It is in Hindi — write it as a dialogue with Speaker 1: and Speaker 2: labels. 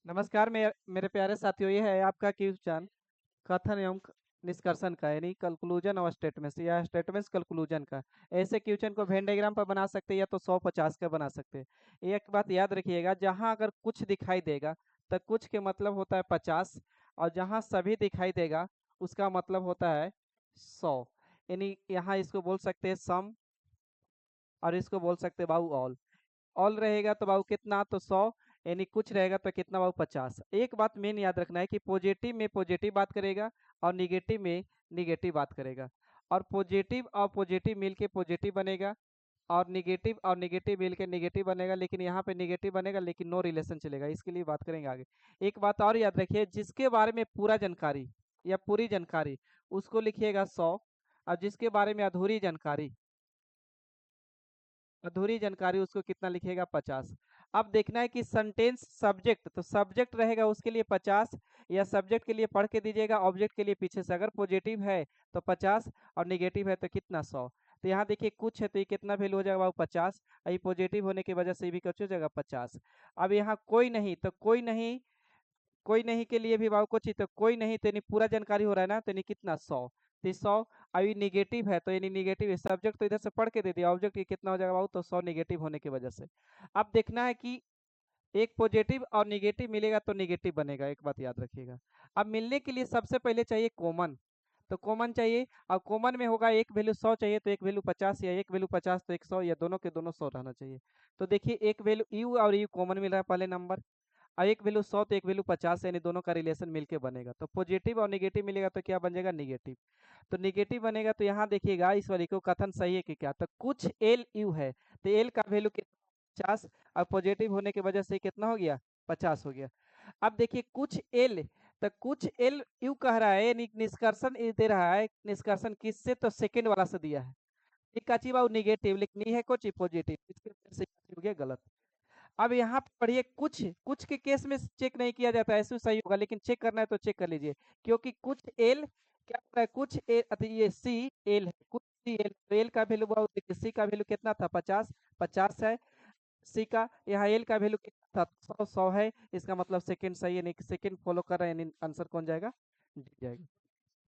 Speaker 1: नमस्कार मेरे प्यारे साथियों, ये है आपका क्वेश्चन कथन एवं निष्कर्षण का, यानी कंक्लूजन और स्टेटमेंट्स या स्टेटमेंट्स कंक्लूजन का। ऐसे क्वेश्चन को वेन डायग्राम पर बना सकते हैं या तो 150 का बना सकते हैं। एक बात याद रखिएगा, जहां अगर कुछ दिखाई देगा तो कुछ के मतलब होता है 50, और जहां सभी दिखाई देगा उसका मतलब होता है 100। यानी यहाँ इसको बोल सकते हैं सम, और इसको बोल सकते हैं बाऊ ऑल। ऑल रहेगा तो बाबू कितना, तो 100। यानी कुछ रहेगा तो कितना बाबू 50। एक बात मेन याद रखना है कि पॉजिटिव में पॉजिटिव बात करेगा और निगेटिव में निगेटिव बात करेगा, और पॉजिटिव मिल के पॉजिटिव बनेगा, और निगेटिव मिल के निगेटिव बनेगा। लेकिन यहाँ पे निगेटिव बनेगा लेकिन नो रिलेशन चलेगा, इसके लिए बात करेंगे आगे। एक बात और याद रखिए, जिसके बारे में पूरा जानकारी या पूरी जानकारी उसको लिखिएगा 100, और जिसके बारे में अधूरी जानकारी उसको कितना लिखेगा, 50। अब देखना है कि सेंटेंस सब्जेक्ट, तो सब्जेक्ट रहेगा उसके लिए 50, या सब्जेक्ट के लिए पढ़ के दीजिएगा, ऑब्जेक्ट के लिए पीछे से। अगर पॉजिटिव है तो 50, और निगेटिव है तो कितना, 100। तो यहाँ देखिए कुछ है तो ये कितना वैल्यू हो जाएगा, 50। ये पॉजिटिव होने की वजह से भी कुछ हो जाएगा 50। अब यहाँ कोई नहीं तो कोई नहीं, कोई नहीं के लिए भी बाबू कुछ ही, तो कोई नहीं तो यानी पूरा जानकारी हो रहा है ना, तो यानी कितना, 100। तो 100। अभी निगेटिव है तो यानी निगेटिव है, सब्जेक्ट तो इधर से पढ़ के दे दिया, ऑब्जेक्ट ये कितना हो जाएगा बाबू, तो 100 निगेटिव होने की वजह से। अब देखना है कि एक पॉजिटिव और निगेटिव मिलेगा तो निगेटिव बनेगा, एक बात याद रखिएगा। अब मिलने के लिए सबसे पहले चाहिए कॉमन, तो कॉमन चाहिए, और कॉमन में होगा एक वैल्यू 100 चाहिए तो एक वैल्यू 50, या एक वैल्यू 50 तो एक 100, या दोनों के दोनों 100 रहना चाहिए। तो देखिए एक वैल्यू यू और यू कॉमन मिल रहा है पहले नंबर, और एक वैल्यू 100 तो एक वैल्यू 50, यानी दोनों का रिलेशन मिलके बनेगा। तो पॉजिटिव और निगेटिव मिलेगा तो क्या बन जाएगा, निगेटिव। तो निगेटिव बनेगा तो यहाँ देखिएगा इस वाली को कथन सही है कि क्या, तो कुछ एल यू है तो एल का वैल्यू कितना, 50, और पॉजिटिव होने की वजह से कितना हो गया, 50 हो गया। अब देखिए कुछ एल, तो कुछ एल यू कह रहा है, निष्कर्षण दे रहा है, निष्कर्षण किससे, तो सेकंड वाला से दिया है। एक का चीज निगेटिव लिखनी है, कुछ पॉजिटिव, इसके वजह से हो गया गलत। अब यहाँ पे पढ़िए, कुछ कुछ के केस में चेक नहीं किया जाता है, ऐसे सही होगा, लेकिन चेक करना है तो चेक कर लीजिए। क्योंकि कुछ एल क्या होता है, कुछ एल, ये सी एल है, कुछ सी एल, तो एल का वैल्यू बहुत, देखिए सी का वैल्यू कितना था, 50, 50 है। सी का, यहाँ एल का वैल्यू कितना था, 100, 100 है। इसका मतलब सेकंड सही है, नहीं सेकंड फॉलो कर रहे हैं, आंसर कौन जाएगा, डी जाएगा।